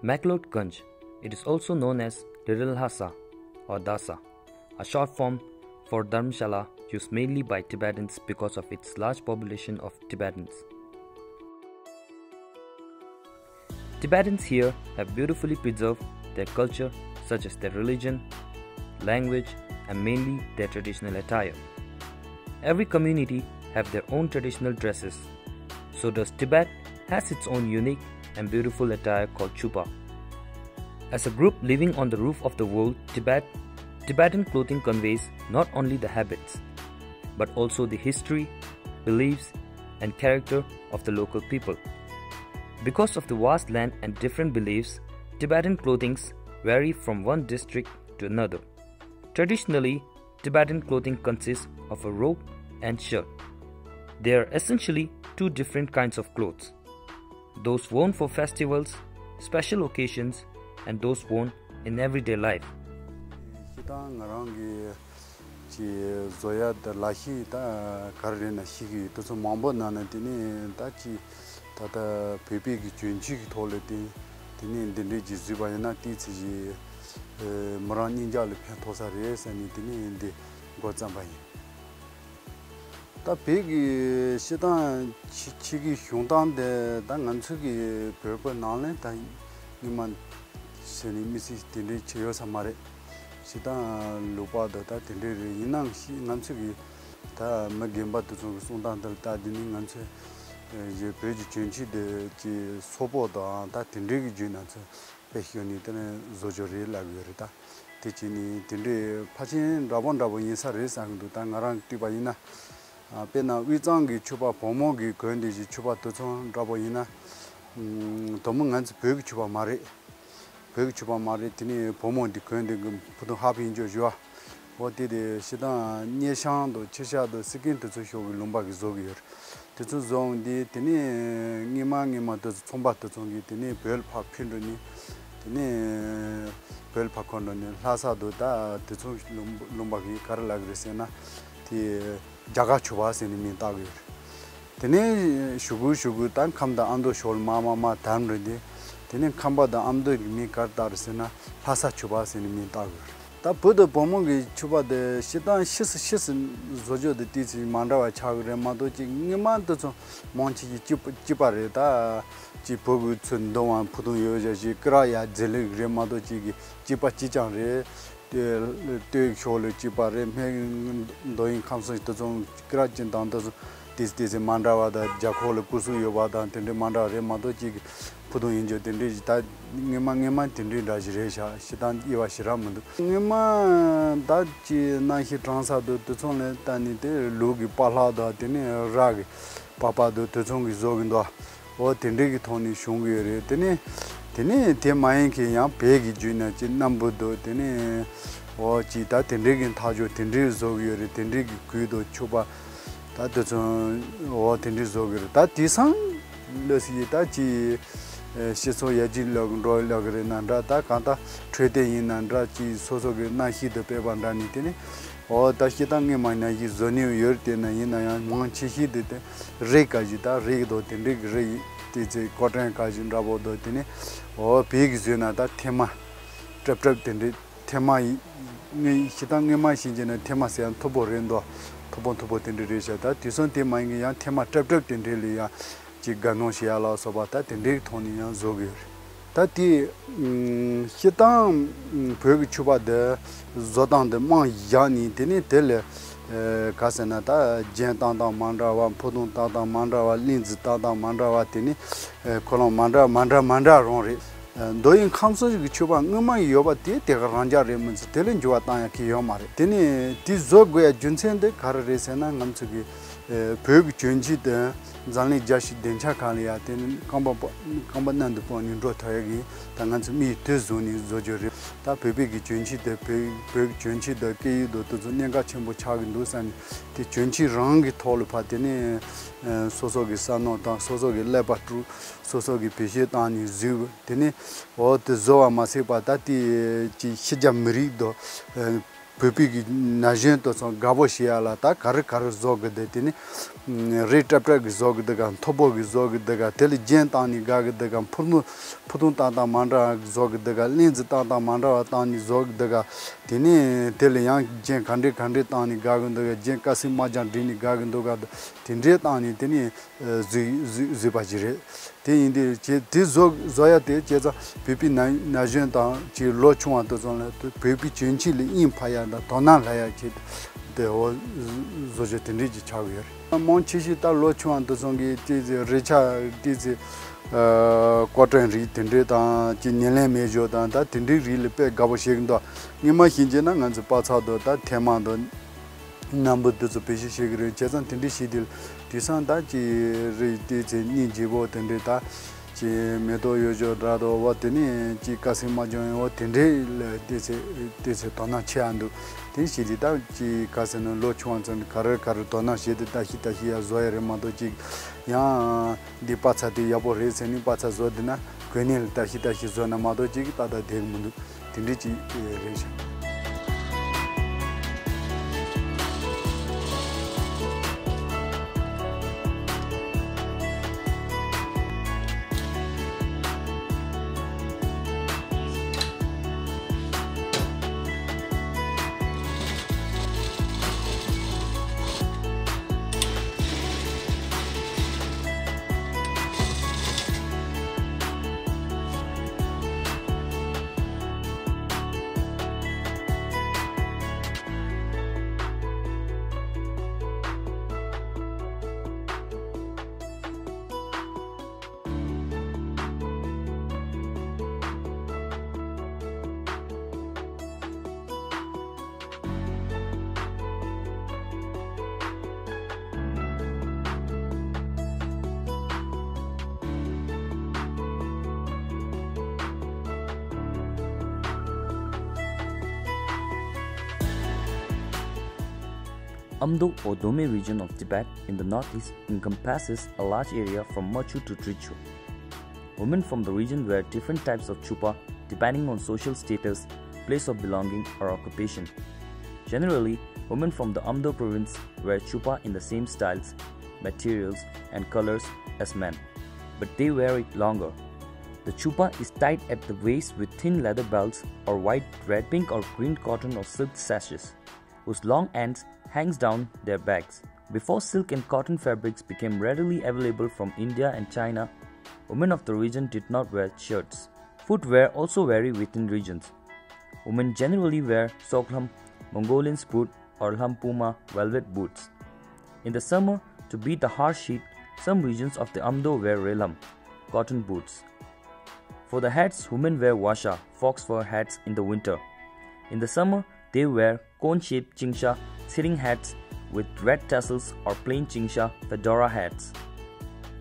McLeodganj. It is also known as Little Lhasa or Dasa, a short form for Dharamshala used mainly by Tibetans because of its large population of Tibetans. Tibetans here have beautifully preserved their culture, such as their religion, language, and mainly their traditional attire. Every community have their own traditional dresses. So does Tibet has its own unique and beautiful attire called chupa. As a group living on the roof of the world, Tibetan clothing conveys not only the habits, but also the history, beliefs, and character of the local people. Because of the vast land and different beliefs, Tibetan clothings vary from one district to another. Traditionally, Tibetan clothing consists of a robe and shirt. They are essentially two different kinds of clothes. Those worn for festivals, special occasions, and those worn in everyday life. 다 베기 시단 치기 흉단데 당한츠기 별거 나네 다 이만 세니미시 딘리 제요 사마레 시단 루파다 다 딘리 인앙시 남츠기 다 마겜바도 좀 송단들 다 딘리 남츠 이제 베지 전치데 지 소보다 다 딘리기 주나츠 베히오니 때는 조조리 라비르다 티치니 딘리 파진 라본라보 인사를 상도 당가랑 띠바이나 pena 위장기 추바 보모기 건디지 추바 도청 라보이나 도문간스 벽 추바 말이 벽 추바 말이 드니 보모디 건디 부동 합인조 좋아 어디데 시다 녀샹도 치샤도 스킨도 조쇼기 롬바기 조기여 대주 종디 드니 니마니마도 총바도 종기 드니 별파 핀르니 드니 별파 건르니 하사도 다 대주 롬바기 가르라그레세나 티 jaga chuba seni min tagir tene shugu tan khamda ando shol mama tam redi tene khamba da amdo mi kar dar sena phasa chuba seni min tagir ta bodo bomong gi chuba de shidan shis zojo de ti mandawa chagre ma do ji ngiman to monchi ji chipare da ji bogu chundo wan pudung yoja ji kra ya jele gre ma do ji chipa chi chang re the shole chipare me doing comes to some grudge and down this mandawa da jakol kusu yobada and manda remado jig pudu injo tindi ta ngema tindi rajresha shidan iwashiram ngema da chi na hi transa do to sone tani de logi pala da tini rag papa do to songi zogindo o tindi ki thoni shungi re tini te mai ki ya begi juna chi nambu do tini o chi ta tindi ki thajo tindi zogi re tindi ki guido chuba ta to o tindi zogi re ta tisang lesi ta chi shiso yaji log ro logre nanda ta kanta trade in nanda chi soso ge na hi de pe bandani tini o ta hitange mana yi zoni yorte na ina ya manchi hi de re ka ji ta re do tindi re ti je cotton ka jin rabo do tini o big zona ta thema trap tindi thema ni hitange ma shinjena thema se an thobo rendo thobo tindi re sha ta tison te ma ngi ya thema trap tindi le ya ji gano shiala sobata tindi thoni ya zogi ta ti hitang pheg chuba de zodan de ma yani tini tele kasana ta jen tang mandra wa phodun tang mandra wa linz tang mandra wa tini kolon mandra ron re doin khamso ji chuba ngma yoba ti te ranja re mun telen jwa ta ya ki yomare tini ti zog ya junsen de kar re sena ngamsu gi pheg chunji de zanli jashi dencha khaliya ten kamba nan de pon ro thayagi tangan mi te zoni zojore ta pepe gi chunchi de pe chunchi de ke do to nyanga chembo chagin do san ti chunchi rang gi thol pha tene soso gi sano ta soso gi lepatru soso gi peshe tani zu tene o te zoa mase pa ta ti chi hijamri do pepi najen to so gabo shiala ta kar zog de tini rate up zog de gan thobo zog de ga intelligent ani ga de gan phudun ta mandra zog de ga lins ta mandra ta ni zog de ga tini tele yang jen khande ta ni ga gun de ga jen kasim ma jan dini ga gun do ga tinre ta ni tini zi ba jire te indi che te zoya te che za pepi najen ta chi lo chwa to so pepi chenchi le in pa ya da dona la ya che de o zoje tinri ji cha yer mon chi shi ta lo chwa to so gi ti recha ti cotton ri tinre ta chi nyele me jo da tinri ri le pe ga bo sheg do ni ma hin je na ngan pa cha do ta thema do number to pe shi sheg re che san tinri shi dil ti san da chi ri ti je ni ji bo tinre ta chi medo yojo rado watini chi kasima join watinde dese tona chiandu tin shidi da chi kaseno lo chuanzen kar tona shidi da hita hiya zoere mado chi ya di pacha di yabo reseni pacha zodina kwenil da hita hi zona mado chi ta da deg mundu tindi chi resha Amdo or Dome region of Tibet in the northeast encompasses a large area from Machu to Trichu. Women from the region wear different types of chupa depending on social status, place of belonging, or occupation. Generally, women from the Amdo province wear chupa in the same styles, materials, and colors as men, but they wear it longer. The chupa is tied at the waist with thin leather belts or white, red, pink, or green cotton or silk sashes, whose long ends hangs down their backs. Before silk and cotton fabrics became readily available from India and China, women of the region did not wear shirts. Footwear also vary within regions. Women generally wear Soklam, Mongolian boot, or Lampuma velvet boots. In the summer, to beat the harsh heat, some regions of the Amdo wear Relam, cotton boots. For the hats, women wear Washa, fox fur hats in the winter. In the summer, they wear cone-shaped chingsha sitting hats with red tassels or plain chingsha fedora hats.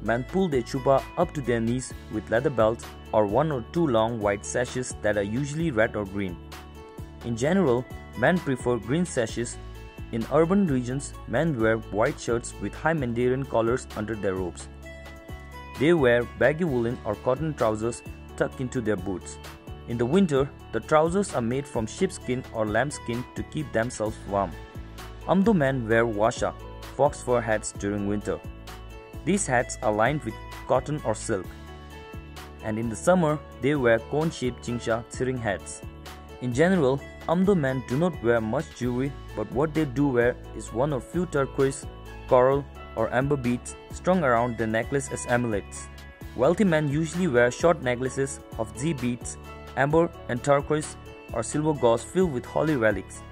Men pull their chupa up to their knees with leather belts or one or two long white sashes that are usually red or green. In general, men prefer green sashes. In urban regions, men wear white shirts with high Mandarin collars under their robes. They wear baggy woolen or cotton trousers tucked into their boots. In the winter, the trousers are made from sheepskin or lambskin to keep themselves warm. Amdo men wear washa, fox fur hats during winter. These hats are lined with cotton or silk. And in the summer, they wear cone-shaped chingsha sitting hats. In general, Amdo men do not wear much jewelry, but what they do wear is one or few turquoise, coral, or amber beads strung around their necklace as amulets. Wealthy men usually wear short necklaces of Z beads, amber and turquoise or silver gauze filled with holy relics.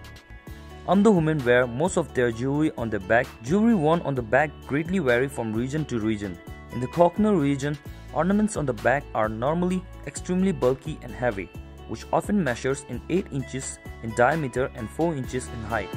Amdo women wear most of their jewelry on their back. Jewelry worn on the back greatly vary from region to region. In the Koknur region, ornaments on the back are normally extremely bulky and heavy, which often measures in 8 inches in diameter and 4 inches in height.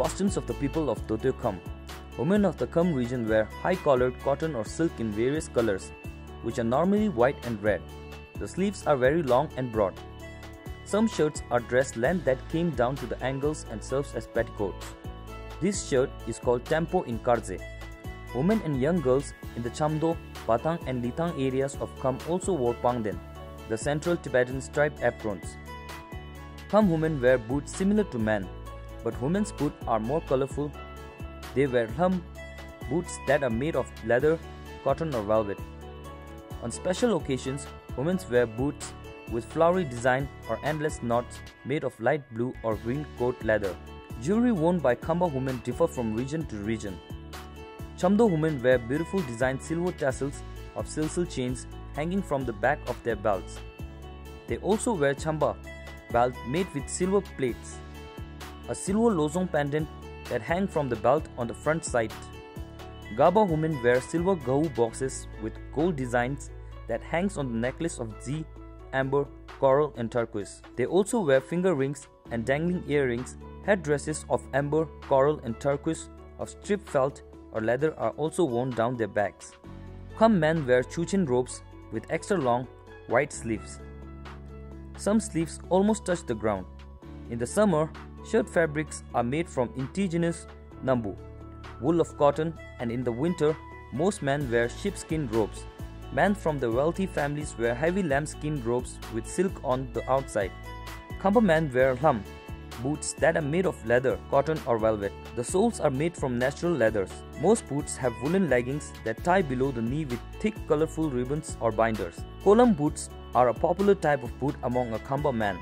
costumes of the people of Tibettv. Women of the Kham region wear high-collared cotton or silk in various colors, which are normally white and red. The sleeves are very long and broad. Some shirts are dress length that came down to the ankles and serves as petticoats. This shirt is called tempo in Karze. Women and young girls in the Chamdo, Patang and Litang areas of Kham also wore pangden, the central Tibetan striped aprons. Kham women wear boots similar to men, but women's boots are more colorful. They wear hum boots that are made of leather, cotton or velvet. On special occasions, women wear boots with flowery design or endless knots made of light blue or green coat leather. Jewelry worn by Khamba women differ from region to region. Chamdo women wear beautiful designed silver tassels of silsil chains hanging from the back of their belts. They also wear chamba belt made with silver plates, a silver lozong pendant that hang from the belt on the front side. Gaba women wear silver gahu boxes with gold designs that hangs on the necklace of Z, amber, coral and turquoise. They also wear finger rings and dangling earrings. Headdresses of amber, coral and turquoise of strip felt or leather are also worn down their backs. Kham men wear chuchin robes with extra long, white sleeves. Some sleeves almost touch the ground. In the summer, shirt fabrics are made from indigenous nambu, wool of cotton, and in the winter, most men wear sheepskin robes. Men from the wealthy families wear heavy lambskin robes with silk on the outside. Khamba men wear hum, boots that are made of leather, cotton or velvet. The soles are made from natural leathers. Most boots have woolen leggings that tie below the knee with thick colorful ribbons or binders. Kolam boots are a popular type of boot among a Khamba man.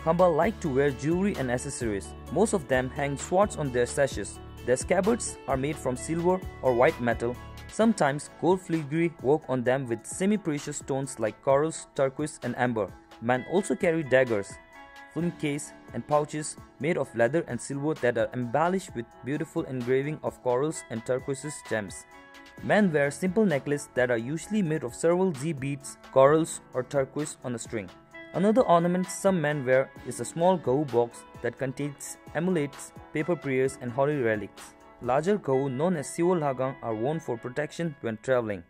Khamba like to wear jewelry and accessories. Most of them hang swords on their sashes. Their scabbards are made from silver or white metal. Sometimes gold filigree work on them with semi-precious stones like corals, turquoise and amber. Men also carry daggers, film case and pouches made of leather and silver that are embellished with beautiful engraving of corals and turquoise gems. Men wear simple necklaces that are usually made of several Z beads, corals or turquoise on a string. Another ornament some men wear is a small gahu box that contains amulets, paper prayers and holy relics. Larger gahu known as siwal hagang are worn for protection when traveling.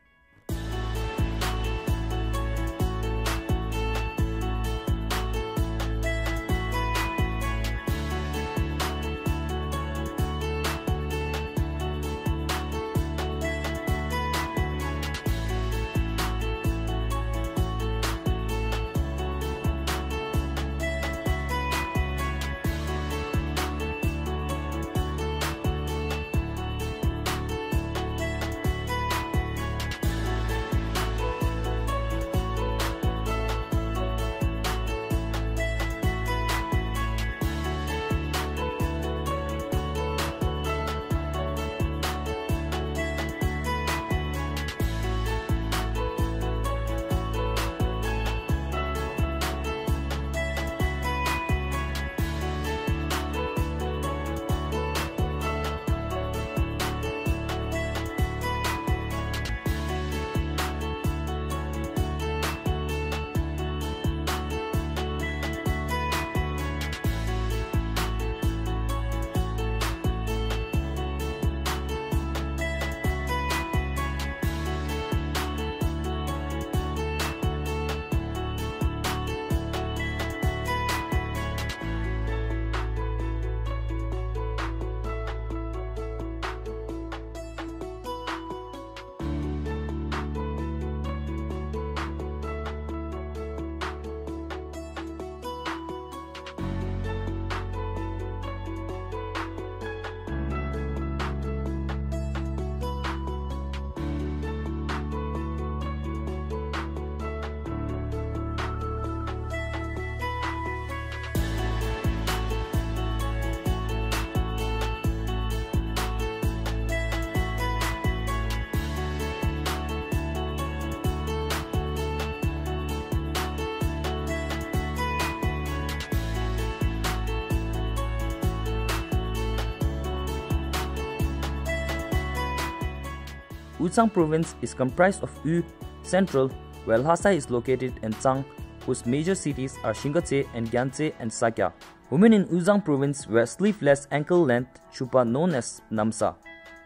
Ulsan province is comprised of Yu, Central, where Lhasa is located, and Tsang, whose major cities are Shingatse and Gyantse and Sakya. Women in Uzang province wear sleeveless ankle-length chupa known as namsa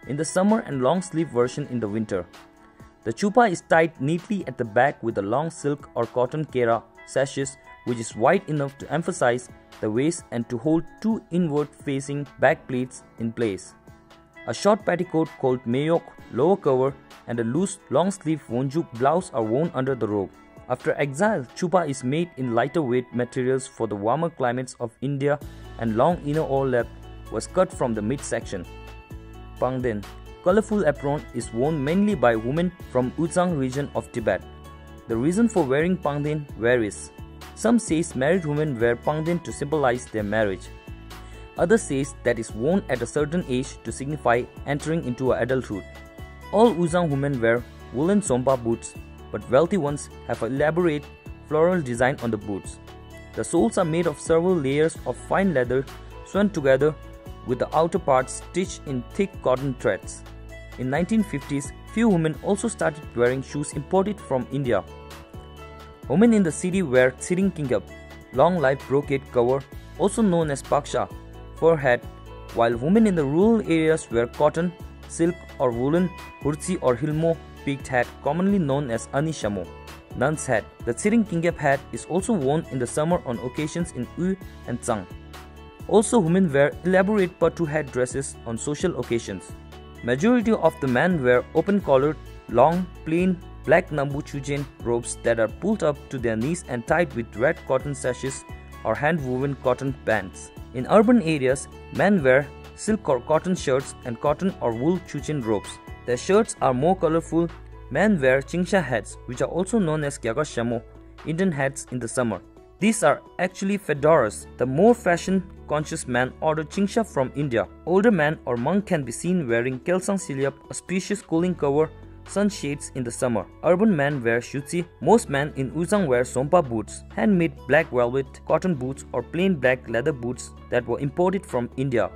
in the summer and long-sleeve version in the winter. The chupa is tied neatly at the back with a long silk or cotton kera sashes which is wide enough to emphasize the waist and to hold two inward-facing back pleats in place. A short petticoat called mayok, lower cover, and a loose long-sleeve wonjuk blouse are worn under the robe. After exile, chupa is made in lighter weight materials for the warmer climates of India and long inner overlap was cut from the midsection. Pangden, colorful apron, is worn mainly by women from Uzang region of Tibet. The reason for wearing pangden varies. Some says married women wear pangden to symbolize their marriage. Others says that is worn at a certain age to signify entering into adulthood. All Uzang women wear woolen sompa boots, but wealthy ones have an elaborate floral design on the boots. The soles are made of several layers of fine leather sewn together with the outer parts stitched in thick cotton threads. In 1950s, few women also started wearing shoes imported from India. Women in the city wear tsiring kingap, long light brocade cover, also known as paksha, fur hat, while women in the rural areas wear cotton, silk or woolen hurtsi or hilmo peaked hat, commonly known as anishamo. Nun's hat. The tsiring kingap hat is also worn in the summer on occasions in U and Tsang. Also, women wear elaborate patu hat dresses on social occasions. Majority of the men wear open-collared, long, plain, black nambu chujen robes that are pulled up to their knees and tied with red cotton sashes or hand-woven cotton bands. In urban areas, men wear silk or cotton shirts and cotton or wool chujen robes. Their shirts are more colorful. Men wear chingsha hats, which are also known as gyagashamo, Indian hats in the summer. These are actually fedoras. The more fashion-conscious man order chingsha from India. Older man or monk can be seen wearing kelsang silyap, a spacious cooling cover, sunshades in the summer. Urban men wear shutsi. Most men in Uzang wear sompa boots, handmade black velvet cotton boots or plain black leather boots that were imported from India.